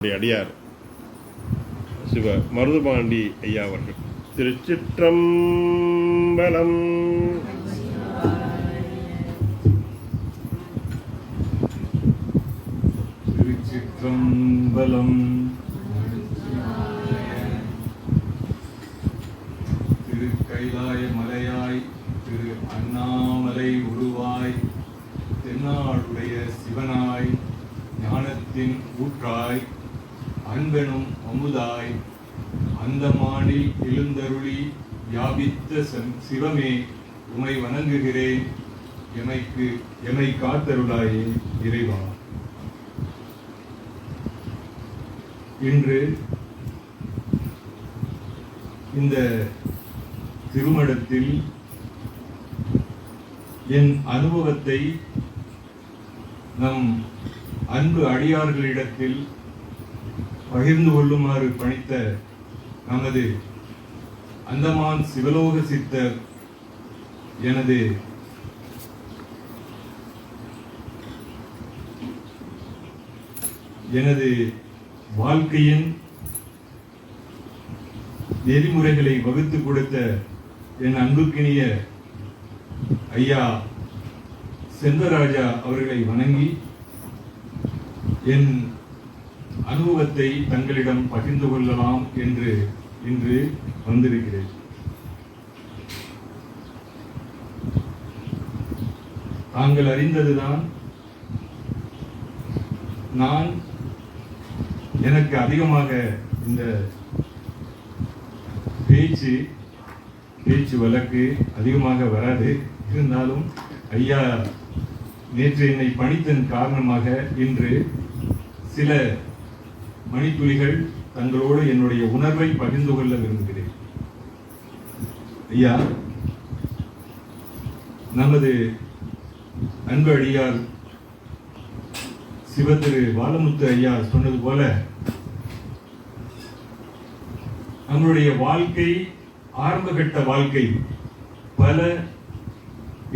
அடியார் சிவ மருதுபாண்டி ஐயா அவர்கள். திருச்சிற்றம்பலம். திருச்சிற்றம்பலம். திரு கைலாய மலையாய் திரு அண்ணாமலை உருவாய் தென்னாடுடைய சிவனாய் ஞானத்தின் ஊற்றாய் அன்பெனும் அமுதாய் அந்தமானில் எழுந்தருளி வியாபித்த சிவமே உமை வணங்குகிறேன். எமை காத்தருளாயே இறைவா. இன்று இந்த திருமடத்தில் என் அனுபவத்தை நம் அன்பு அடியார்களிடத்தில் பகிர்ந்து கொள்ளுமாறு பணித்த நமது அந்தமான் சிவலோக சித்தர் எனது வாழ்க்கையின் நெறிமுறைகளை வகுத்து கொடுத்த என் அன்புக்கினிய ஐயா செல்வராஜா அவர்களை வணங்கி என் அனுபவத்தை தங்களிடம் பகிர்ந்து கொள்ளலாம் என்று இன்று வந்திருக்கிறேன். தாங்கள் அறிந்ததுதான், நான் எனக்கு அதிகமாக இந்த பேச்சு வழக்கு அதிகமாக வராது. இருந்தாலும் ஐயா நேற்று என்னை பணித்தன் காரணமாக இன்று சில மணித்துளிகள் தங்களோடு என்னுடைய உணர்வை பகிர்ந்து கொள்ள விரும்புகிறேன். ஐயா, நமது அன்பு அடியார் சிவத்திரு பாலமுத்து ஐயா சொன்னது போல, நம்முடைய வாழ்க்கை, ஆரம்பகட்ட வாழ்க்கை பல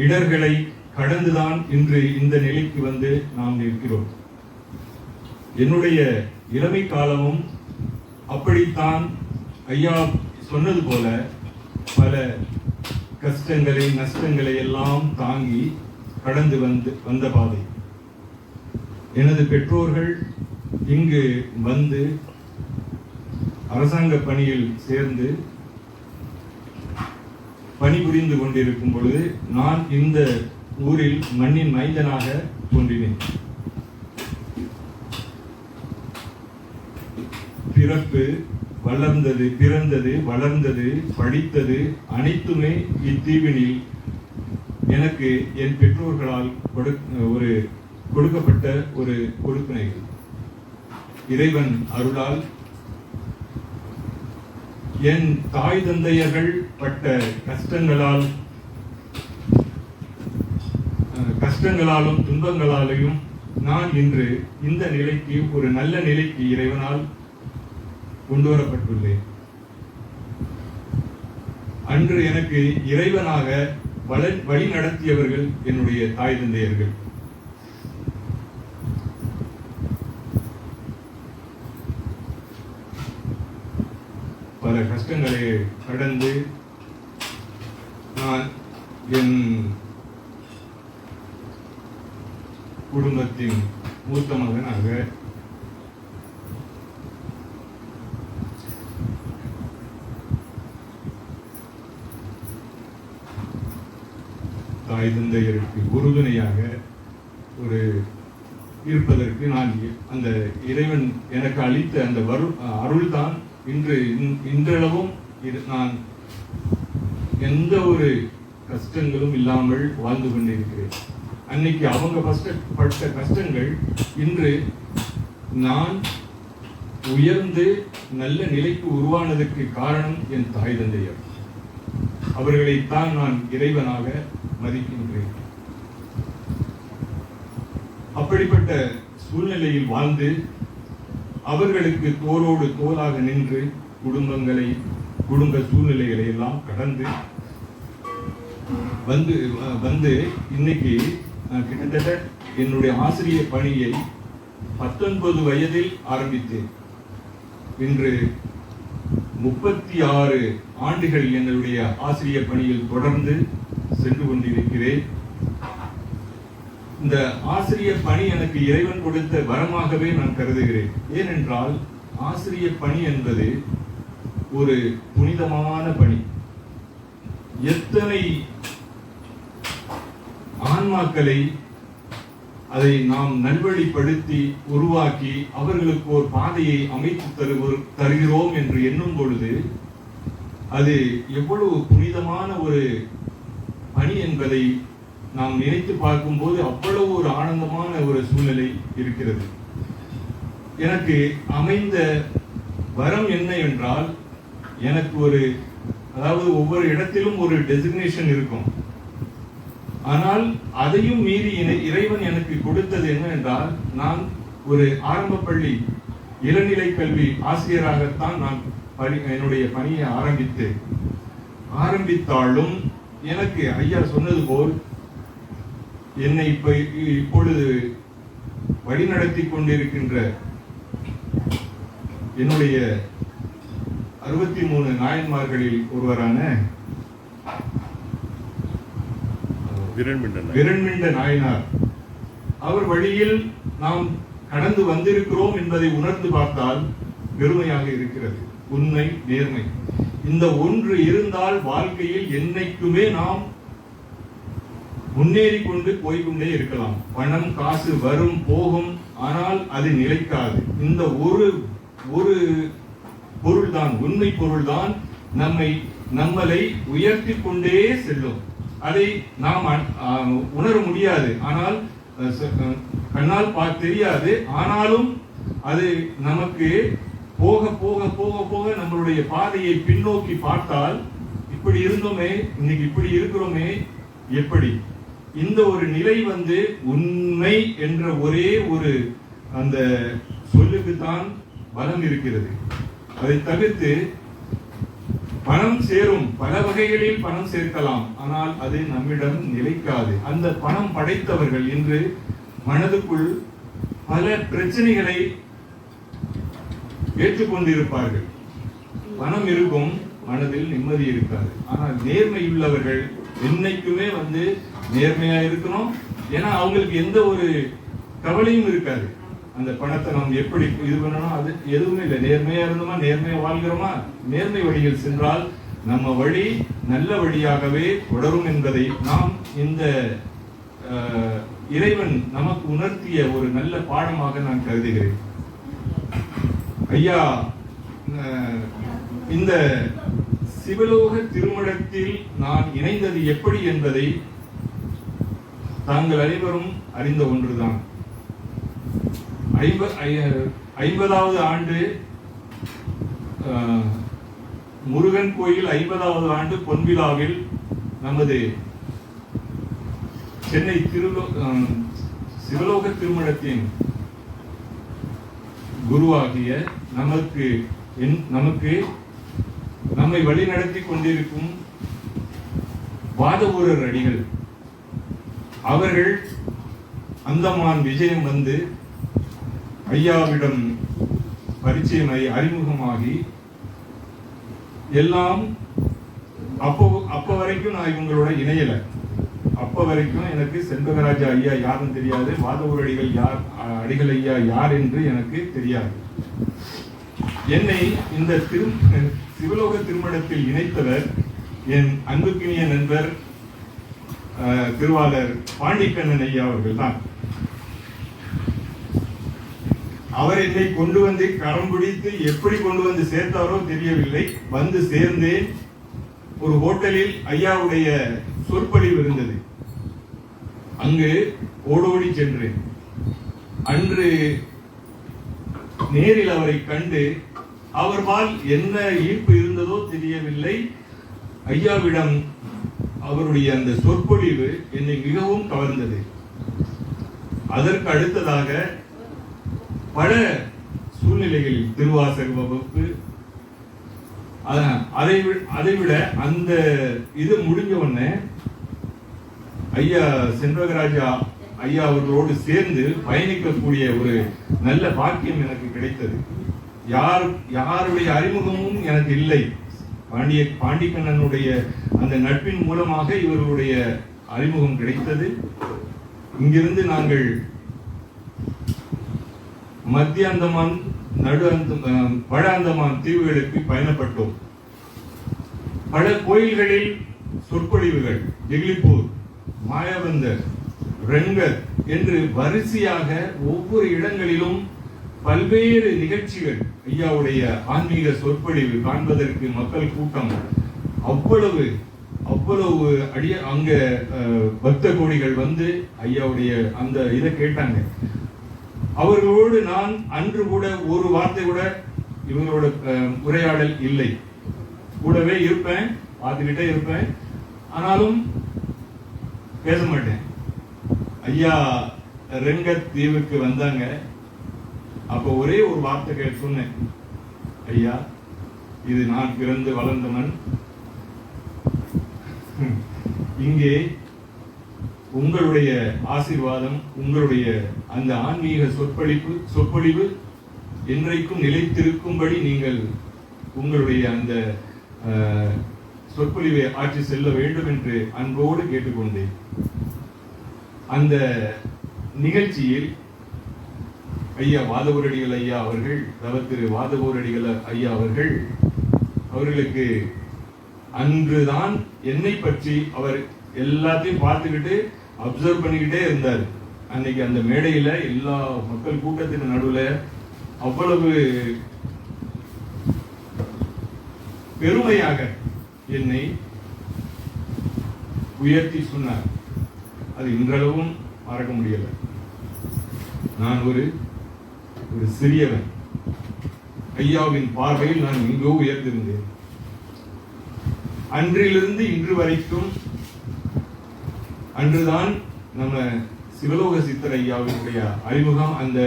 இடர்களை கடந்துதான் இன்று இந்த நிலைக்கு வந்து நாம் நிற்கிறோம். என்னுடைய இளமை காலமும் அப்படித்தான் ஐயா சொன்னது போல பல கஷ்டங்களை, நஷ்டங்களை எல்லாம் தாங்கி கடந்து வந்த பாதை. எனது பெற்றோர்கள் இங்கு வந்து அரசாங்க பணியில் சேர்ந்து பணிபுரிந்து கொண்டிருக்கும் பொழுது நான் இந்த ஊரில் மண்ணின் மைந்தனாக தோன்றினேன். பிறந்தது, வளர்ந்தது, படித்தது அனைத்துமே இத்தீவினில் எனக்கு என் பெற்றோர்களால் கொடுக்கப்பட்ட ஒரு கொடுப்பினைகள். இறைவன் அருளால் என் தாய் தந்தையர்கள் பட்ட கஷ்டங்களாலும் துன்பங்களாலையும் நான் இன்று இந்த நிலைக்கு, ஒரு நல்ல நிலைக்கு இறைவனால் கொண்டு வரப்பட்டுள்ளேன். அன்று எனக்கு இறைவனாக வழி நடத்தியவர்கள் என்னுடைய தாய் தந்தையர்கள். பல கஷ்டங்களை கடந்து நான் என் குடும்பத்தின் மூத்த மகனாக தாய் தந்தையருக்கு உறுதுணையாக இருப்பதற்கு நான் அந்த இறைவன் எனக்கு அளித்த அந்த அருள் தான் இன்றளவும் நான் எந்த ஒரு கஷ்டங்களும் இல்லாமல் வாழ்ந்து கொண்டிருக்கிறேன். அன்னைக்கு அவங்க பட்ட கஷ்டங்கள் இன்று நான் உயர்ந்து நல்ல நிலைக்கு உருவானதற்கு காரணம் என் தாய் தந்தையர். அவர்களைத்தான் நான் இறைவனாக மதிக்கின்றேன். அப்படிப்பட்ட சூழ்நிலையில் வாழ்ந்து அவர்களுக்கு தோளோடு தோளாக நின்று குடும்ப சூழ்நிலைகளை எல்லாம் கடந்து வந்து இன்னைக்கு கிட்டத்தட்ட என்னுடைய ஆசிரியர் பணியை 19 வயதில் ஆரம்பித்தேன். இன்று 36 ஆண்டுகள் எங்களுடைய ஆசிரியர் பணியில் தொடர்ந்து சென்று கொண்டிருக்கிறேன். இந்த ஆசிரியர் பணி எனக்கு இறைவன் கொடுத்த வரமாகவே நான் கருதுகிறேன். ஏனென்றால் ஆசிரியர் பணி என்பது ஒரு புனிதமான பணி. எத்தனை ஆன்மாக்களை அதை நாம் நல்வழிப்படுத்தி உருவாக்கி அவர்களுக்கு ஒரு பாதையை அமைத்து தருகிறோம் என்று எண்ணும் பொழுது அது எவ்வளவு புனிதமான ஒரு பணி என்பதை நாம் நினைத்து பார்க்கும்போது அவ்வளவு ஒரு ஆனந்தமான ஒரு சூழ்நிலை இருக்கிறது. எனக்கு அமைந்த வரம் என்ன என்றால், எனக்கு அதாவது ஒவ்வொரு இடத்திலும் ஒரு டெசிக்னேஷன் இருக்கும். ஆனால் அதையும் மீறி இறைவன் எனக்கு கொடுத்தது என்னவென்றால், நான் ஒரு ஆரம்ப பள்ளி இளநிலை கல்வி ஆசிரியராகத்தான் நான் என்னுடைய பணியை ஆரம்பித்தாலும் எனக்கு ஐயா சொன்னது போல் என்னை இப்பொழுது வழிநடத்தி கொண்டிருக்கின்ற என்னுடைய 63 நாயன்மார்களில் ஒருவரான விரண்மிண்ட நாயனார் அவர் வழியில் நாம் கடந்து வந்திருக்கிறோம் என்பதை உணர்ந்து பார்த்தால் பெருமையாக இருக்கிறது. உண்மை, நேர்மை, இந்த ஒன்று இருந்தால் வாழ்க்கையில் என்னைக்குமே நாம் முன்னேறி கொண்டு போய்கொண்டே இருக்கலாம். பணம் காசு வரும் போகும், ஆனால் அது நிலைக்காது. இந்த ஒரு பொருள்தான், உண்மை பொருள்தான் நம்மளை உயர்த்தி கொண்டே செல்லும். அதை நாம் உணர முடியாது, ஆனால் கண்ணால் தெரியாது. ஆனாலும் அது நமக்கு போக போக போக போக நம்மளுடைய பாதையை பின்னோக்கி பார்த்தால், இப்படி இருந்தோமே, இன்னைக்கு இப்படி இருக்கிறோமே, எப்படி இந்த ஒரு நிலை உண்மை என்ற ஒரே ஒரு அந்த சொல்லுக்குத்தான் பலம் இருக்கிறது. அதை தவிர்த்து பணம் சேரும், பல வகைகளில் பணம் சேர்க்கலாம், ஆனால் அது நம்மிடம் நிலைக்காது. அந்த பணம் படைத்தவர்கள் இன்று மனதுக்குள் பல பிரச்சனைகளை ஏற்றுக்கொண்டிருப்பார்கள். பணம் இருக்கும், மனதில் நிம்மதி இருக்காது. ஆனால் நேர்மை உள்ளவர்கள் என்னைக்குமே நேர்மையா இருக்கணும். ஏன்னா அவங்களுக்கு எந்த ஒரு கவலையும் இருக்காது. அந்த பணத்தை நாம் எப்படி இது பண்ணணும், அது எதுவுமே இல்லை. நேர்மையா இருந்தோமா, நேர்மையா வாழ்கிறோமா, நேர்மை வழியில் சென்றால் நம்ம வழி நல்ல வழியாகவே தொடரும் என்பதை நாம் இந்த இறைவன் நமக்கு உணர்த்திய ஒரு நல்ல பாடமாக நான் கருதுகிறேன். ஐயா இந்த சிவலோக திருமணத்தில் நான் இணைந்தது எப்படி என்பதை தாங்கள் அனைவரும் அறிந்த ஒன்றுதான். 50வது ஆண்டு முருகன் கோயில் 50வது ஆண்டு பொன்விழாவில் நமது சென்னை சிவலோக திருமணத்தின் குருவாகிய நம்மை வழிநடத்தி கொண்டிருக்கும் வாதவூரர் அடிகள் அவர்கள் அந்தமான் விஜயம் ஐயாவிடம் பரிச்சயமாகி அறிமுகமாகி எல்லாம் அப்ப வரைக்கும் நான் இவங்களோட இணையல. அப்ப வரைக்கும் எனக்கு செண்பகராஜா ஐயா யாருன்னு தெரியாது, வாதவூர் அடிகள் ஐயா யார் என்று எனக்கு தெரியாது. என்னை இந்த சிவலோக திருமணத்தில் இணைத்தவர் என் அன்புக்கினிய நண்பர் திருவாளர் பாண்டிக்கண்ணன் ஐயா அவர்கள் தான். அவர் என்னை கொண்டு கரம் பிடித்து எப்படி கொண்டு சேர்த்தாரோ தெரியவில்லை. சேர்ந்தேன். ஒரு ஹோட்டலில் ஐயாவுடைய சொற்பொழிவு இருந்தது. அங்கு ஓடோடி சென்றேன். அன்று நேரில் அவரை கண்டு அவர்பால் என்ன ஈர்ப்பு இருந்ததோ தெரியவில்லை. ஐயாவிடம் அவருடைய அந்த சொற்பொழிவு என்னை மிகவும் கவர்ந்தது. அதற்கு அடுத்ததாக பல சூழ்நிலைகளில் திருவாசக வகுப்பு, அதைவிட அந்த இது முடிஞ்ச உடனே ஐயா செண்பகராஜா ஐயா அவர்களோடு சேர்ந்து பயணிக்கக்கூடிய ஒரு நல்ல பாக்கியம் எனக்கு கிடைத்தது. யாருடைய அறிமுகமும் எனக்கு இல்லை. பாண்டிக்கண்ணனுடைய அந்த நட்பின் மூலமாக இவர்களுடைய அறிமுகம் கிடைத்தது. இங்கிருந்து நாங்கள் மத்திய அந்தமான், வட அந்தமான் தீவுகளுக்கு பயணப்பட்டோம். பல கோயில்களில் சொற்பொழிவுகள், ஜெகிலிப்பூர், மாயாபந்தர், ரெங்கர் என்று வரிசையாக ஒவ்வொரு இடங்களிலும் பல்வேறு நிகழ்ச்சிகள். ஐயாவுடைய ஆன்மீக சொற்பொழிவு காண்பதற்கு மக்கள் கூட்டம் அவ்வளவு அங்க பக்த கோடிகள் வந்து ஐயாவுடைய அந்த இதை கேட்டாங்க. அவர்களோடு நான் அன்று கூட ஒரு வார்த்தை கூட இவங்களோட உரையாடல் இல்லை. கூடவே இருப்பேன், பார்த்துக்கிட்டே இருப்பேன், ஆனாலும் பேச மாட்டேன். ஐயா ரெங்கத் தீவுக்கு வந்தாங்க. அப்போ ஒரே ஒரு வார்த்தை சொன்னேன், ஐயா இது நான் பிறந்து வளர்ந்த மண். இங்கே உங்களுடைய ஆசீர்வாதம், உங்களுடைய அந்த ஆன்மீக சொற்பொழிவு என்றைக்கும் நிலைத்திருக்கும்படி நீங்கள் உங்களுடைய அந்த சொற்பொழிவை ஆட்சி செல்ல வேண்டும் என்று அன்போடு கேட்டுக்கொண்டேன். அந்த நிகழ்ச்சியில் ஐயா வாதவூரடிகள் ஐயா அவர்கள், திரு வாதவூரடிகள் ஐயா அவர்கள், அவர்களுக்கு அன்றுதான் என்னை பற்றி அவர் எல்லாத்தையும் பார்த்துக்கிட்டு அப்சர்வ் பண்ணிக்கிட்டே இருந்தார். அன்னைக்கு அந்த மேடையில எல்லா மக்கள் கூட்டத்தின் நடுவில் அவ்வளவு பெருமையாக என்னை உயர்த்தி சொன்னார். அது இன்றளவும் மறக்க முடியல. நான் ஒரு சிறியவன். ஐயாவின் பார்வையில் நான் எங்கோ உயர்ந்திருந்தேன். அன்றிலிருந்து இன்று வரைக்கும், அன்றுதான் நம்ம சிவலோக சித்தர் ஐயாவினுடைய அறிமுகம் அந்த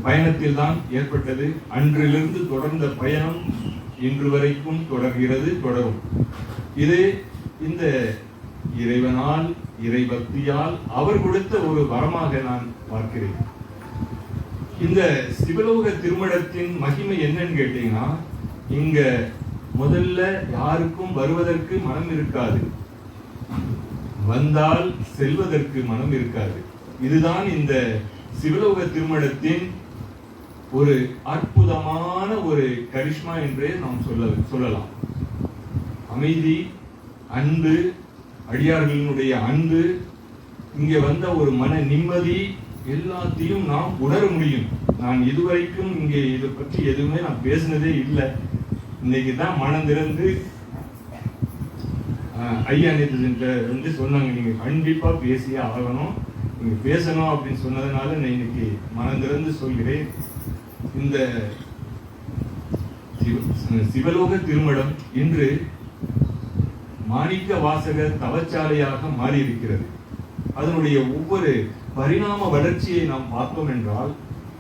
பயணத்தில் தான் ஏற்பட்டது. அன்றிலிருந்து தொடர்ந்த பயணம் இன்று வரைக்கும் தொடர்கிறது, தொடரும். இது இந்த இறைவனால், இறைபக்தியால் அவர் கொடுத்த ஒரு வரமாக நான் பார்க்கிறேன். இந்த சிவலோக திருமணத்தின் மகிமை என்னன்னு கேட்டீங்கன்னா, இங்க முதல்ல யாருக்கும் வருவதற்கு மனம் இருக்காது, வந்தால் செல்வதற்கு மனம் இருக்காது. இதுதான் இந்த சிவலோக திருமணத்தின் ஒரு அற்புதமான ஒரு கரிஷ்மா என்றே நாம் சொல்லலாம். அமைதி, அன்பு, அடியார்களினுடைய அன்பு, இங்கே வந்த ஒரு மன நிம்மதி எல்லாத்தையும் நாம் உணர முடியும். நான் இதுவரைக்கும் இங்கே இதை பற்றி எதுவுமே நான் பேசினதே இல்லை. இன்னைக்கு தான் மனம் திறந்து ஐயா நேற்று வந்து சொன்னாங்க, நீங்க கண்டிப்பா பேசியே ஆகணும், நீங்க பேசணும் அப்படின்னு சொன்னதுனால நான் இன்னைக்கு மனம் திறந்து சொல்கிறேன். இந்த சிவலோக திருமணம் இன்று மாணிக்க வாசக தவச்சாலையாக மாறி இருக்கிறது. அதனுடைய ஒவ்வொரு பரிணாம வளர்ச்சியை நாம் பார்த்தோம் என்றால்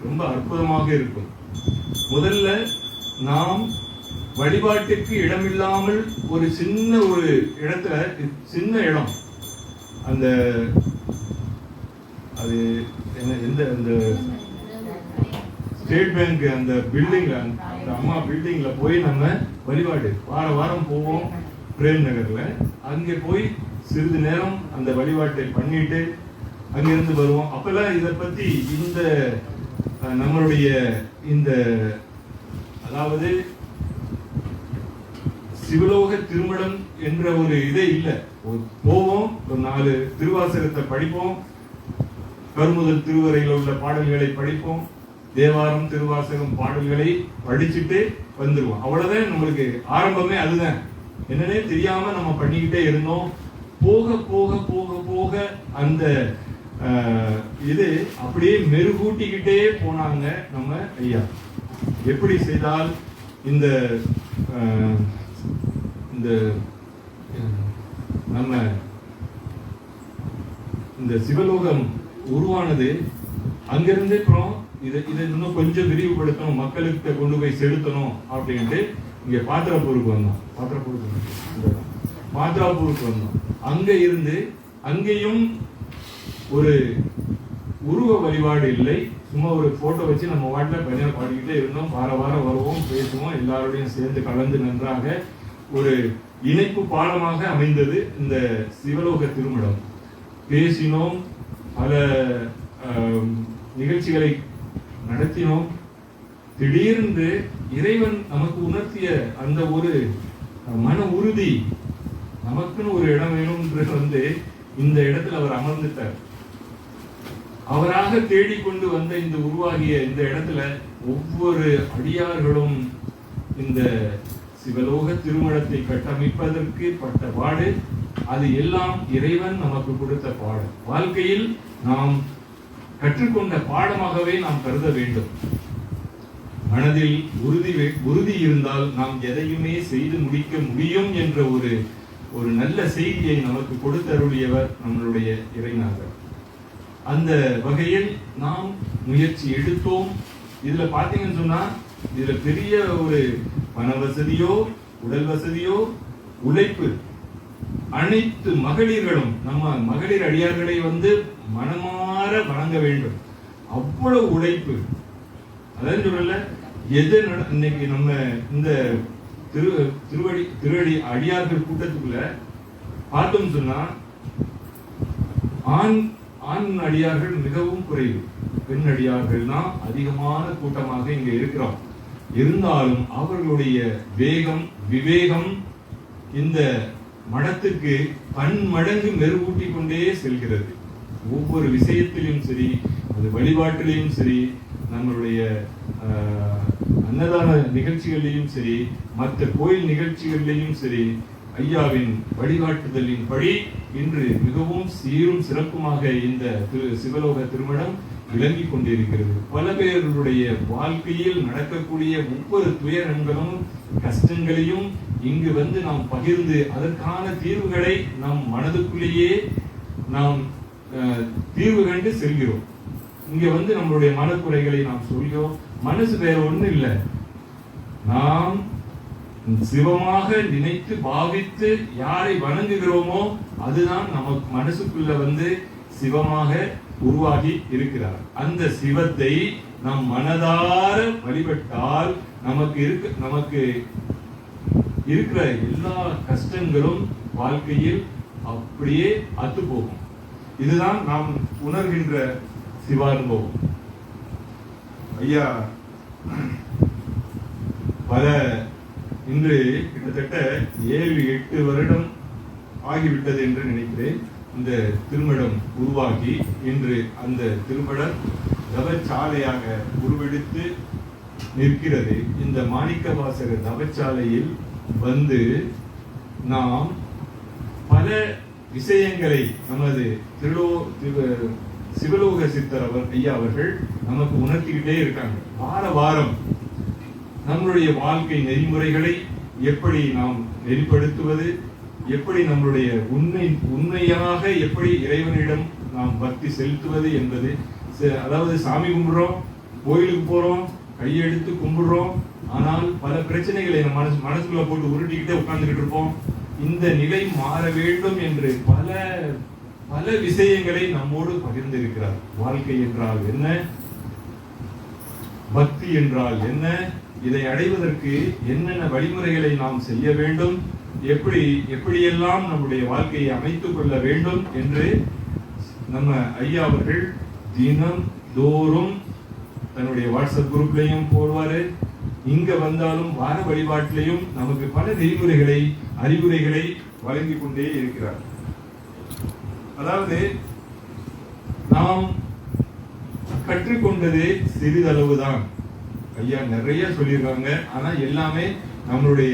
ரொம்ப அற்புதமாக இருக்கும். முதல்ல நாம் வழிபாட்டுக்கு இடமில்லாமல் ஒரு சின்ன ஒரு இடத்துல, சின்ன இடம், அந்த அது எந்த அந்த ஸ்டேட் பேங்க் அந்த பில்டிங்ல, அந்த அம்மா பில்டிங்ல போய் நம்ம வழிபாடு வாரம் போவோம் பிரேம் நகர்ல. அங்கே போய் சிறிது நேரம் அந்த வழிபாட்டை பண்ணிட்டு அங்கிருந்து வருவோம். அப்பெல்லாம் இதை பத்தி இந்த நம்மளுடைய இந்த அதாவது சிவலோக திருமணம் என்ற ஒரு இதே இல்லை. போவோம், ஒரு 4 திருவாசகத்தை படிப்போம், கருமுதல் திருவரையில் உள்ள பாடல்களை படிப்போம், தேவாரம் திருவாசகம் பாடல்களை படிச்சுட்டு வந்துருவோம். அவ்வளவுதான் நம்மளுக்கு ஆரம்பமே. அதுதான் என்னன்னே தெரியாம நம்ம பண்ணிக்கிட்டே இருந்தோம். போக போக போக போக அந்த இது அப்படியே மெருகூட்டிக்கிட்டே போனாங்க நம்ம ஐயா. எப்படி செய்தால் இந்த இந்த நம்ம இந்த சிவலோகம் உருவானது அங்கிருந்து அப்புறம் இதை இன்னும் கொஞ்சம் விரிவுபடுத்தணும், மக்களுக்கு கொண்டு போய் செலுத்தணும் அப்படின்ட்டு இங்க பாத்திரப்பூருக்கு வந்தோம். பாத்திராப்பூருக்கு வந்தோம். அங்க இருந்து அங்கேயும் ஒரு உருவ வழிபாடு இல்லை. சும்மா ஒரு போட்டோ வச்சு நம்ம வாட்டில் பஜனை பாடிக்கிட்டே இருந்தோம். வாரம் வருவோம், பேசுவோம், எல்லாரோடையும் சேர்ந்து கலந்து நன்றாக ஒரு இணைப்பு பாலமாக அமைந்தது இந்த சிவலோக திருமணம். பேசினோம், பல நிகழ்ச்சிகளை நடத்தினோம். திடீரென்று இறைவன் நமக்கு உணர்த்திய அந்த ஒரு மன உறுதி, நமக்குன்னு ஒரு இடம் வேணும்ன்றது இந்த இடத்துல அவர் அமர்ந்துட்டார். அவராக தேடிக்கொண்டு வந்த இந்த உருவாகிய இந்த இடத்துல ஒவ்வொரு அடியார்களும் இந்த சிவலோக திருமணத்தை கட்டமைப்பதற்கு பட்ட பாடு, அது எல்லாம் இறைவன் நமக்கு கொடுத்த பாடம். வாழ்க்கையில் நாம் கற்றுக்கொண்ட பாடமாகவே நாம் கருத வேண்டும். மனதில் உறுதி இருந்தால் நாம் எதையுமே செய்து முடிக்க முடியும் என்ற ஒரு நல்ல செய்தியை நமக்கு கொடுத்தருளியவர் நம்மளுடைய இறைநாதர். அந்த வகையில் நாம் முயற்சி எடுத்தோம். இதுல பாத்தீங்கன்னு சொன்னா இதுல பெரிய ஒரு பண வசதியோ உடல் வசதியோ உழைப்பு, அனைத்து மகளிர்களும் நம்ம மகளிர் அடியார்களை மனமாற வணங்க வேண்டும். அவ்வளவு உழைப்பு. அதான் சொல்லல, எது இன்னைக்கு நம்ம இந்த திருவடி அடியார்கள் கூட்டத்துக்குள்ள பார்த்தோம் சொன்னா ஆண் அடியார்கள் மிகவும் குறைவு, பெண் அடியார்கள் தான் அதிகமான கூட்டமாக இங்க இருக்கிறோம். இருந்தாலும் அவர்களுடைய வேகம் விவேகம் இந்த மடத்துக்கு பன்மடங்கு மெருகூட்டி கொண்டே செல்கிறது. ஒவ்வொரு விஷயத்திலும் சரி, அது வழிபாட்டிலையும் சரி, நம்மளுடைய அன்னதான நிகழ்ச்சிகளிலும் சரி, மற்ற கோயில் நிகழ்ச்சிகளிலும் சரி, ஐயாவின் வழிகாட்டுதலின் படி இன்று மிகவும் சீரும் சிறப்புமாக இந்த சிவலோக திருமணம் விளங்கி கொண்டிருக்கிறது. பல பேருடைய வாழ்க்கையில் நடக்கக்கூடிய ஒவ்வொரு துயரங்களும் கஷ்டங்களையும் இங்கு நாம் பகிர்ந்து அதற்கான தீர்வுகளை நம் மனதுக்குள்ளேயே நாம் தீர்வு கண்டு செல்கிறோம். இங்க நம்மளுடைய மனக்குறைகளை நாம் சொல்கிறோம். மனசு வேற ஒண்ணு இல்லை, நாம் சிவமாக நினைத்து பாவித்து யாரை வணங்குகிறோமோ அதுதான் நமக்கு மனசுக்குள்ள சிவமாக உருவாகி இருக்கிறார். அந்த சிவத்தை நம் மனதார வழிபட்டால் நமக்கு இருக்கிற எல்லா கஷ்டங்களும் வாழ்க்கையில் அப்படியே அத்து போகும். இதுதான் நாம் உணர்கின்ற சிவானுபவம். ஐயா இன்று கிட்டத்தட்ட 7-8 வருடம் ஆகிவிட்டது என்று நினைக்கிறேன். இந்த திருமணம் உருவாகி இன்று அந்த திருமணம் தவச்சாலையாக உருவெடுத்து நிற்கிறது. இந்த மாணிக்கவாசகர் தவச்சாலையில் நாம் பல விஷயங்களை நமது சிவலோக சித்தர் ஐயா அவர்கள் நமக்கு உணர்த்திக்கிட்டே இருக்காங்க. வாரம் நம்மளுடைய வாழ்க்கை நெறிமுறைகளை எப்படி நாம் நெறிப்படுத்துவது, எப்படி நம்மளுடைய உண்மையாக எப்படி இறைவனிடம் நாம் பக்தி செலுத்துவது என்பது. அதாவது சாமி கும்பிடுறோம், கோயிலுக்கு போறோம், கையெடுத்து கும்பிடுறோம், ஆனால் பல பிரச்சனைகளை நம்ம மனசுக்குள்ள போட்டு உருட்டிக்கிட்டே உட்கார்ந்துகிட்டு இருப்போம். இந்த நிலை மாற வேண்டும் என்று பல விஷயங்களை நம்மோடு பகிர்ந்திருக்கிறார். வாழ்க்கை என்றால் என்ன, பக்தி என்றால் என்ன, இதை அடைவதற்கு என்னென்ன வழிமுறைகளை நாம் செய்ய வேண்டும், எப்படியெல்லாம் நம்முடைய வாழ்க்கையை அமைத்துக் கொள்ள வேண்டும் என்று நம்ம ஐயா அவர்கள் தினம் தோறும் தன்னுடைய வாட்ஸ்அப் குரூப்லையும் போடுவாரு. இங்க வந்தாலும் வார வழிபாட்டிலையும் நமக்கு பல நெறிமுறைகளை அறிவுரைகளை வழங்கி கொண்டே இருக்கிறார். அதாவது நாம் கற்றுக்கொண்டது சிறிதளவுதான். ஐயா நிறைய சொல்லியிருக்காங்க, ஆனா எல்லாமே நம்மளுடைய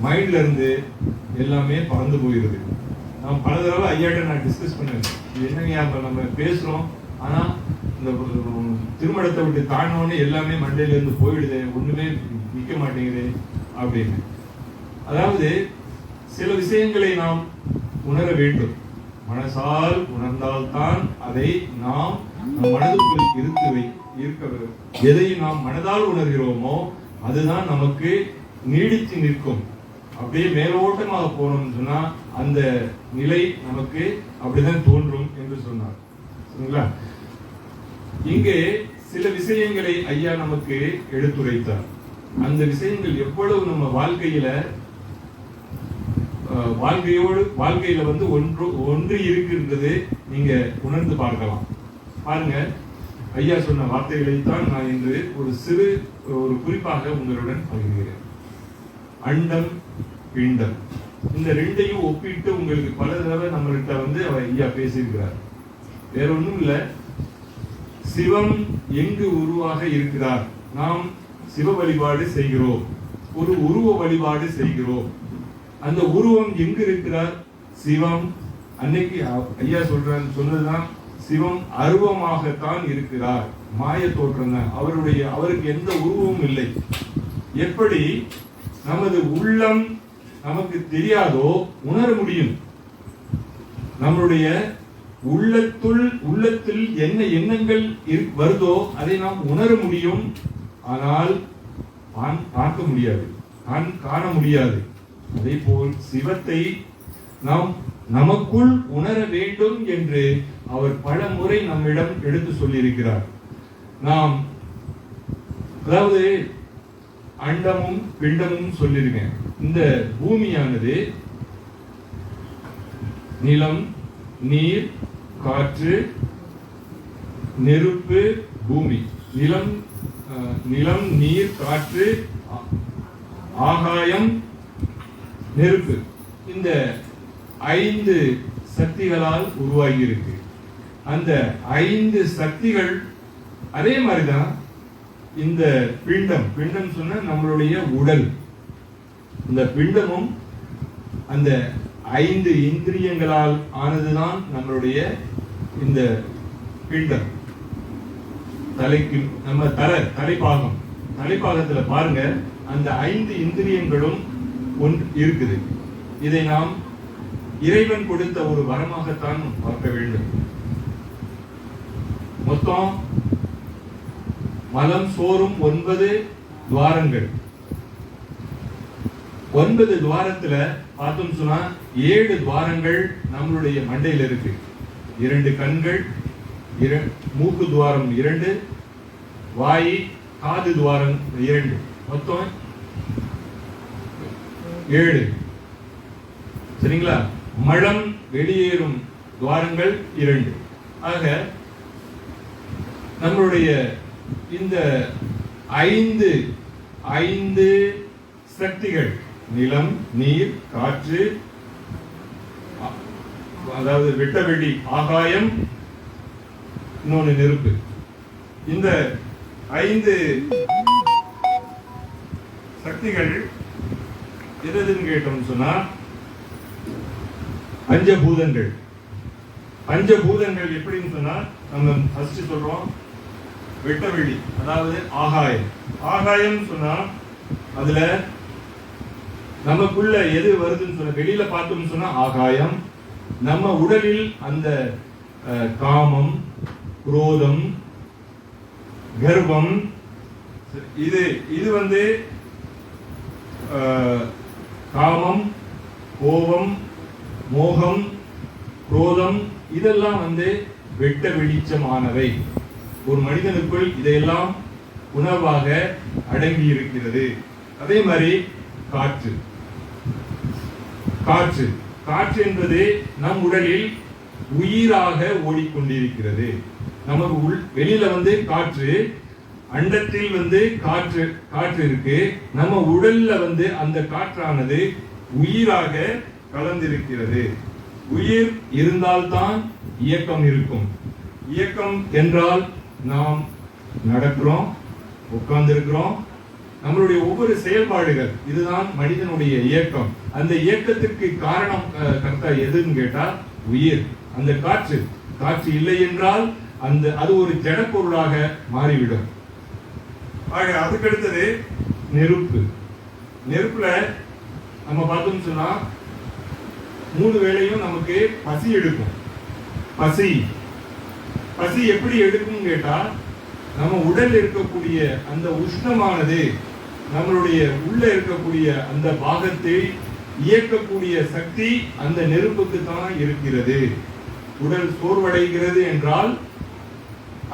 மைண்ட்ல இருந்து எல்லாமே பறந்து போயிருது. நான் பல தடவை ஐயாட்ட நான் டிஸ்கஸ் பண்ணுவேன், என்னங்க நம்ம பேசுறோம், ஆனா இந்த திருமணத்தை விட்டு தாண்டோன்னு எல்லாமே மண்டையில இருந்து போயிடுது, ஒண்ணுமே நிக்க மாட்டேங்குது அப்படின்னு. அதாவது சில விஷயங்களை நாம் உணர வேண்டும். மனசால் உணர்ந்தால்தான் அதை நாம் மனதுக்குள் எதை நாம் மனதால் உணர்கிறோமோ அதுதான் நமக்கு நீடித்து நிற்கும். அப்படியே மேலோட்டமாக போனோம்னு சொன்னா அந்த நிலை நமக்கு அப்படிதான் தோன்றும் என்று சொன்னார். சரிங்களா? இங்கே சில விஷயங்களை ஐயா நமக்கு எடுத்துரைத்தார். அந்த விஷயங்கள் எவ்வளவு நம்ம வாழ்க்கையில வந்து ஒன்று இருக்கின்றது நீங்க உணர்ந்து பார்க்கலாம். பாருங்க, ஐயா சொன்ன வார்த்தைகளை தான் நான் இன்று ஒரு குறிப்பாக உங்களுடன் பகிர்கிறேன். அண்டம், பிண்டம், இந்த ரெண்டையும் ஒப்பிட்டு உங்களுக்கு பல தடவை நம்மள்கிட்ட வந்து ஐயா பேசியிருக்கிறார். வேற ஒண்ணும் இல்ல, சிவம் எங்கு உருவாக இருக்கிறார்? நாம் சிவ வழிபாடு செய்கிறோம், ஒரு உருவ வழிபாடு செய்கிறோம். அந்த உருவம் எங்கு இருக்கிறார்? சிவம் அன்னைக்கு ஐயா சொன்னதுதான், சிவம் அருவமாகத்தான் இருக்கிறார், மாய தோற்றம் தான். அவருக்கு எந்த உருவமும் இல்லை. எப்படி நமது உள்ளம் நமக்கு தெரியாதோ உணர முடியும். நம்முடைய உள்ளத்தில் என்ன எண்ணங்கள் வருதோ அதை நாம் உணர முடியும். ஆனால் பார்க்க முடியாது, காண முடியாது. அதே போல் சிவத்தை நாம் நமக்குள் உணர வேண்டும் என்று அவர் பல முறை நம்மிடம் எடுத்து சொல்லியிருக்கிறார். நாம் அதாவது அண்டமும் பிண்டமும் சொல்லியிருக்கேன். இந்த பூமியானது நிலம், நீர், காற்று, நெருப்பு, பூமி. நிலம், நீர், காற்று, ஆகாயம், நெருப்பு. இந்த 5 சக்திகளால் உருவாகி இருக்கு. அந்த 5 சக்திகள் அதே மாதிரிதான் இந்த பிண்டம் சொன்ன நம்மளுடைய உடல். இந்த பிண்டமும் அந்த 5 இந்திரியங்களால் ஆனதுதான் நம்மளுடைய இந்த பிண்டம். தலைக்கு நம்ம தலைப்பாகத்துல பாருங்க, அந்த 5 இந்திரியங்களும் இருக்குது. இதை நாம் இறைவன் கொடுத்த ஒரு வரமாகத்தான் பார்க்க வேண்டும். மொத்தம் மலம் சோறும் 9 துவாரங்கள். 9 துவாரத்துல பார்த்தோம் சொன்னா 7 துவாரங்கள் நம்மளுடைய மண்டையில் இருக்கு. 2 கண்கள், மூக்கு துவாரம் 2, வாய், காது துவாரம் 2, மொத்தம் 7. சரிங்களா? மலம் வெளியேறும் துவாரங்கள் 2. ஆக நம்மளுடைய இந்த 5 சக்திகள், நிலம், நீர், காற்று, அதாவது வெட்டவெளி, ஆகாயம், இன்னொன்னு நெருப்பு. இந்த 5 சக்திகள் எதுன்னு கேட்டோம்னு சொன்னா பஞ்சபூதங்கள். பஞ்சபூதங்கள் எப்படின்னு சொன்னா நம்ம ஃபர்ஸ்ட் சொல்றோம் வெட்டவெளி, அதாவது ஆகாயம். ஆகாயம் சொன்னா அதுல நமக்குள்ள எது வருதுன்னு சொன்ன, வெளியில பார்த்தோம்னு சொன்னா ஆகாயம். நம்ம உடலில் அந்த காமம், குரோதம், கர்வம், இது வந்து காமம், கோபம், மோகம், குரோதம், இதெல்லாம் வந்து வெட்ட வெளிச்சமானவை. ஒரு மனிதனுக்குள் இதையெல்லாம் உணர்வாக அடங்கி இருக்கிறது. அதே மாதிரி காற்று. காற்று என்பது நம் உடலில் உயிராக ஓடிக்கொண்டிருக்கிறது. நமக்கு வெளியில வந்து காற்று, அண்டத்தில் வந்து காற்று இருக்கு. நம்ம உடல்ல வந்து அந்த காற்றானது உயிராக கலந்திருக்கிறது. உயிர் இருந்தால்தான் இயக்கம் இருக்கும். இயக்கம் என்றால் நாம் நடக்கிறோம், உட்கார்ந்து இருக்கிறோம், நம்மளுடைய ஒவ்வொரு செயல்பாடுகள், இதுதான் மனிதனுடைய இயக்கம். அந்த இயக்கத்திற்கு காரணம் கர்த்தா எதுன்னு கேட்டா உயிர். அந்த காற்று இல்லை என்றால் அது ஒரு ஜட பொருளாக மாறிவிடும். அதுக்கடுத்தது நெருப்பு. நெருப்புல நம்ம பார்த்தோம்னு சொன்னா 3 வேளையும் நமக்கு பசி எடுக்கும். பசி எப்படி எடுக்கும் கேட்டா, நம்ம உடல் இருக்கக்கூடிய அந்த உஷ்ணமானது நம்மளுடைய உள்ள இருக்கக்கூடிய அந்த பாகத்தை இயக்கக்கூடிய சக்தி அந்த நெருப்புக்கு தான் இருக்கிறது. உடல் சோர்வடைகிறது என்றால்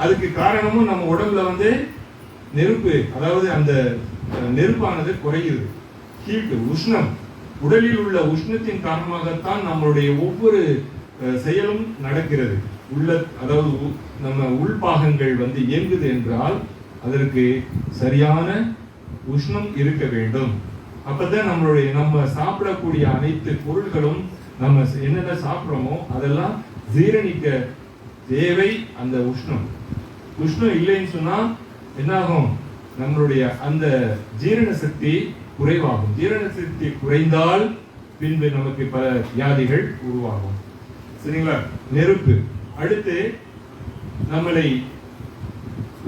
அதுக்கு காரணமும் நம்ம உடம்புல வந்து நெருப்பு, அதாவது அந்த நெருப்பானது குறைகிறது. ஹீட், உஷ்ணம், உடலில் உள்ள உஷ்ணத்தின் காரணமாகத்தான் நம்மளுடைய ஒவ்வொரு செயலும் நடக்கிறது. அதாவது நம்ம உள்பாகங்கள் வந்து இயங்குது என்றால் அதற்கு சரியான உஷ்ணம் இருக்க வேண்டும். அப்பதான் நம்ம சாப்பிடக்கூடிய அனைத்து பொருட்களும், நம்ம என்னென்ன சாப்பிட்றோமோ அதெல்லாம் ஜீரணிக்க தேவை அந்த உஷ்ணம். உஷ்ணம் இல்லைன்னு சொன்னா என்னாகும்? நம்மளுடைய அந்த ஜீரண சக்தி குறைவாகும். ஜீரண சக்தி குறைந்தால் பின்பு நமக்கு பல வியாதிகள் உருவாகும். சரிங்களா? நெருப்பு. அடுத்து நம்மளை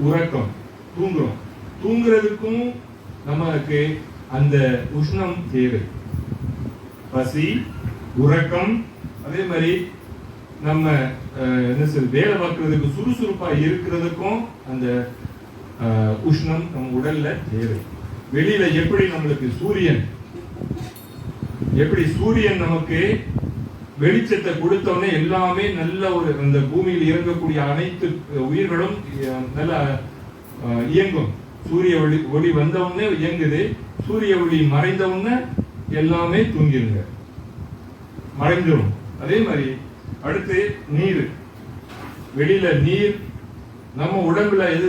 உறக்கம், தூங்குறோம். தூங்குறதுக்கும் நமக்கு அந்த உஷ்ணம் தேவை. பசி, உறக்கம், அதே மாதிரி நம்ம வேலை பார்க்கறதுக்கு சுறுசுறுப்பா இருக்கிறதுக்கும் அந்த உஷ்ணம் நம்ம உடல்ல தேவை. வெளியில எப்படி நம்மளுக்கு சூரியன் நமக்கு வெளிச்சத்தை கொடுத்தவனே எல்லாமே நல்ல ஒரு இந்த பூமியில் இறங்கக்கூடிய அனைத்து உயிர்களும் நல்ல இயங்கும். சூரிய ஒளி வந்தவுடனே இயங்குது. சூரிய ஒளி மறைந்தவுடனே எல்லாமே தூங்கிருங்க, மறைந்துடும். அதே மாதிரி அடுத்து நீர். வெளியில நீர், நம்ம உடம்புல எது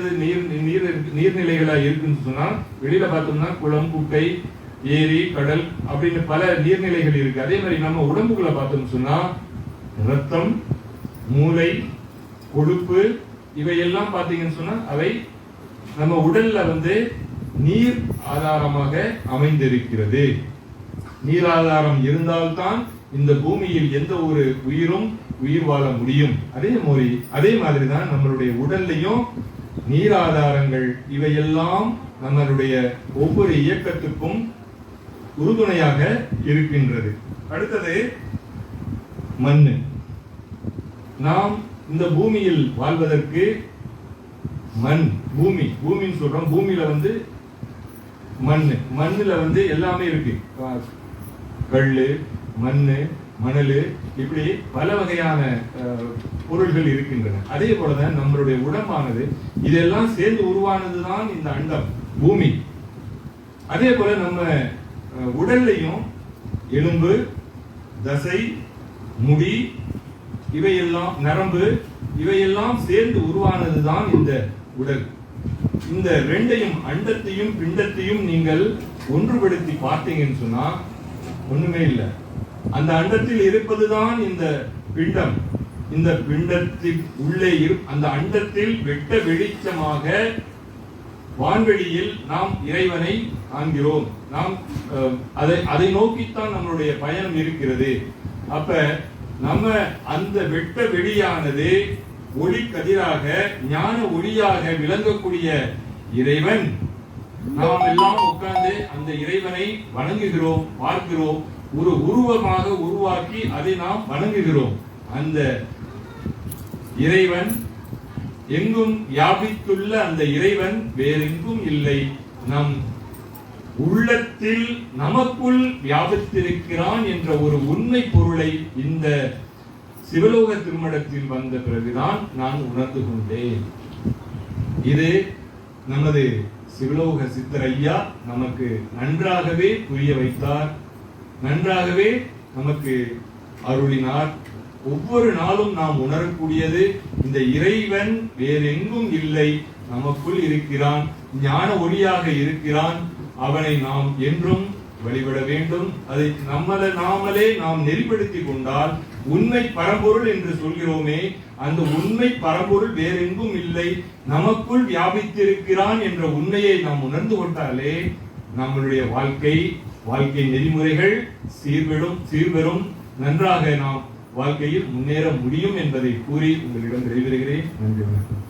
நீர்நிலைகளா இருக்குன்னு சொன்னா வெளியில பார்த்தோம்னா குளம், குட்டை, ஏரி, கடல் அப்படின்னு பல நீர்நிலைகள் இருக்கு. அதே மாதிரி நம்ம உடம்புக்குள்ள பார்த்தோம்னு சொன்னா ரத்தம், மூளை, கொழுப்பு இவையெல்லாம் பார்த்தீங்கன்னு சொன்னா அவை நம்ம உடல்ல வந்து நீர் ஆதாரமாக அமைந்திருக்கிறது. நீர் ஆதாரம் இருந்தால்தான் இந்த பூமியில் எந்த ஒரு உயிரும் உயிர் வாழ முடியும். அதே மாதிரிதான் நம்மளுடைய உடல்லையும் நீர் ஆதாரங்கள் இவையெல்லாம் நம்மளுடைய ஒவ்வொரு இயக்கத்துக்கும் உறுதுணையாக இருக்கின்றது. அடுத்தது மண்ணு. நாம் இந்த பூமியில் வாழ்வதற்கு பூமின்னு சொல்றோம். பூமியில வந்து மண்ணுல வந்து எல்லாமே இருக்கு. கல்லு, மண்ணு, மணல், இப்படி பல வகையான பொருள்கள் இருக்கின்றன. அதே போலதான் நம்மளுடைய உடம்பானது இதெல்லாம் சேர்ந்து உருவானதுதான் இந்த அண்டம், பூமி. அதே போல நம்ம உடல்லையும் எலும்பு, தசை, முடி இவையெல்லாம், நரம்பு இவையெல்லாம் சேர்ந்து உருவானதுதான் இந்த உடல். இந்த ரெண்டையும், அண்டத்தையும் பிண்டத்தையும் நீங்கள் ஒன்றுபடுத்தி பார்த்தீங்கன்னு சொன்னா ஒண்ணுமே இல்லை. அந்த அண்டத்தில் இருப்பதுதான் இந்த பிண்டம். இந்த பிண்டத்தில் உள்ளே அந்த அண்டத்தில் வெட்ட வெளிச்சமாக வான்வெளியில் நாம் இறைவனை காண்கிறோம். நாம் அதை நோக்கித்தான் நம்மளுடைய பயணம் இருக்கிறது. அப்ப நம்ம அந்த வெட்ட வெளியானது ஒளி கதிராக, ஞான ஒளியாக விளங்கக்கூடிய இறைவன். நாம் எல்லாம் உட்கார்ந்து அந்த இறைவனை வணங்குகிறோம், பார்க்கிறோம். ஒரு உருவமாக உருவாக்கி அதை நாம் வணங்குகிறோம். அந்த இறைவன் எங்கும் வியாபித்துள்ள அந்த இறைவன் வேறெங்கும் இல்லை, நம் உள்ளத்தில் நமக்குள் வியாபித்திருக்கிறான் என்ற ஒரு உண்மை பொருளை இந்த சிவலோக திருமணத்தில் வந்த பிறகுதான் நான் உணர்ந்து கொண்டேன். இது நமது சிவலோக சித்தர் ஐயா நமக்கு நன்றாகவே புரிய வைத்தார், நன்றாகவே நமக்கு அருளினார். ஒவ்வொரு நாளும் நாம் உணரக்கூடியது இந்த இறைவன் வேறெங்கும் இல்லை, நமக்குள் இருக்கிறான், ஞான ஒளியாக இருக்கிறான். அவனை நாம் என்றும் வழிபட வேண்டும். அதை நாமளே நாம் நெறிப்படுத்தி கொண்டால், உண்மை பரம்பொருள் என்று சொல்கிறோமே, அந்த உண்மை பரம்பொருள் வேறெங்கும் இல்லை, நமக்குள் வியாபித்திருக்கிறான் என்ற உண்மையை நாம் உணர்ந்து கொண்டாலே நம்மளுடைய வாழ்க்கை நெறிமுறைகள் சீர்பெறும், நன்றாக நாம் வாழ்க்கையில் முன்னேற முடியும் என்பதை கூறி உங்களிடம் விடைபெறுகிறேன். நன்றி, வணக்கம்.